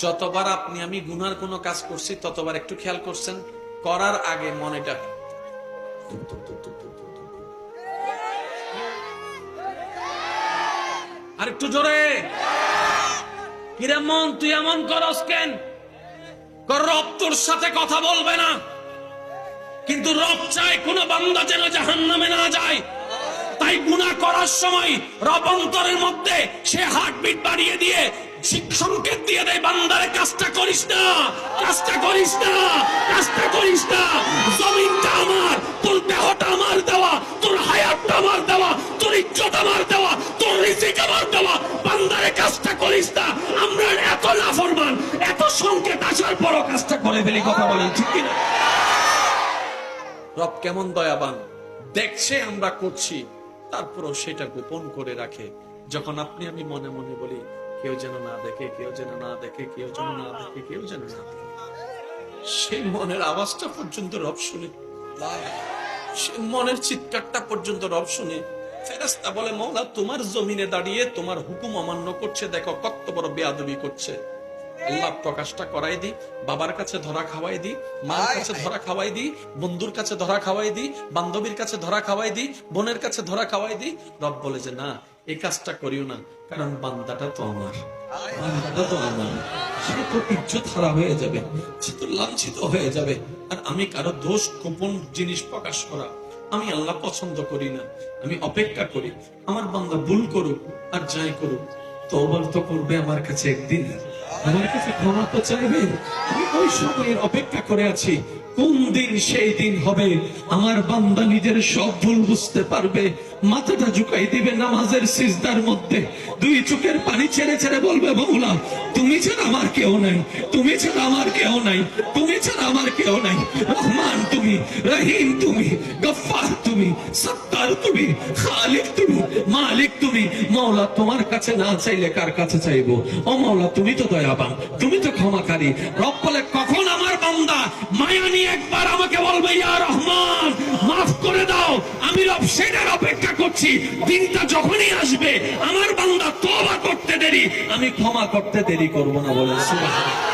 যতবার আপনি আমি গুনার কোনো কাজ করছি ততবার একটু খেয়াল করছেন, করার আগে মনেটা আর একটু জোরে, কিরে মন তুই এমন করস কেন? রব তোর সাথে কথা বলবে না, কিন্তু রব চায় কোন বান্দা যেন জাহান্নামে না যায়। তাই গুনাহ করার সময় রব অন্তরের মধ্যে সে হার্টবিট বাড়িয়ে দিয়ে সংকেত দিয়ে দেয়, বান্দারে কাজটা করিস না, কাজটা করিস না, কাজটা করিস না। জমিনটা আমার, তোর দেহটা আমার দেওয়া, তোর হায়াতটা আমার দেওয়া, তোর ইজ্জত আমার দেওয়া, তোর রিজিক আমার দেওয়া, বান্দারে কাজটা করিস না। আমরা এত নাফরমান, এত সংকেত আসার পরও কাজটা করে ফেলি। কথা বলেন ঠিক কিনা? রব কেমন দয়াবান, দেখছে আমরা করছি তারপরও সেটা গোপন করে রাখে। যখন আপনি আমি মনে মনে বলি কেউ যেন না দেখে, কেউ যেন না দেখে, কেউ যেন না দেখে, কেউ যেন না দেখে, সেই মনের আওয়াজটা পর্যন্ত রব শুনে, সেই মনের চিৎকারটা পর্যন্ত রব শুনে। ফেরেশতা বলে, মওলা তোমার জমিনে দাঁড়িয়ে তোমার হুকুম অমান্য করছে, দেখো কত বড় বেয়াদবি করছে। আল্লাহ প্রকাশটা করাই দি, বাবার কাছে ধরা খাওয়াই দি, মার কাছে ধরা খাওয়াই দি, বন্ধুর কাছে ধরা খাওয়াই দি, বান্ধবীর কাছে ধরা খাওয়াই দি, বোনের কাছে ধরা খাওয়াই দি। রব বলে যে না, এই কাজটা করিও না, কারণ বান্দাটা তো আমার, বান্দাটা তো আমার, সে তো ইজ্জত হারা হয়ে যাবে, সে তো লাঞ্ছিত হয়ে যাবে। আর আমি কারো দোষ গোপন জিনিস প্রকাশ করা আমি আল্লাহ পছন্দ করি না। আমি অপেক্ষা করি আমার বান্দা ভুল করুক আর যাই করুক, তওবা তো করবে আমার কাছে একদিন, আমার কাছে ক্ষমা তো চাইবে। আমি ওই সময়ের অপেক্ষা করে আছি, কোন দিন সেই দিন হবে আমার বান্দা নিজের সব ভুল বুঝতে পারবে, মাথাটা ঝুঁকাই দিবে নামাজের সিজদার মধ্যে, দুই চোখের পানি ছেড়ে ছেড়ে বলবে, মওলা তুমি ছাড়া আমার কেউ নাই, তুমি ছাড়া আমার কেউ নাই, তুমি ছাড়া আমার কেউ নাই। রহমান তুমি, রহিম তুমি, গফফার তুমি, সত্তার তুমি, খালিক তুমি, মালিক তুমি। মওলা তোমার কাছে না চাইলে কার কাছে চাইবো? ও মওলা তুমি তো দয়াবান, তুমি তো ক্ষমাকারী। রব বলে, কখন আমার বান্দা মায়া নিয়ে একবার আমাকে বলবে ইয়া রহমান মাফ করে দাও, আমি রব সেটার অপেক্ষা করছি। দিনটা যখনই আসবে আমার বান্দা তওবা করতে দেরি, আমি ক্ষমা করতে দেরি করব না। বলে সুবহানাল্লাহ।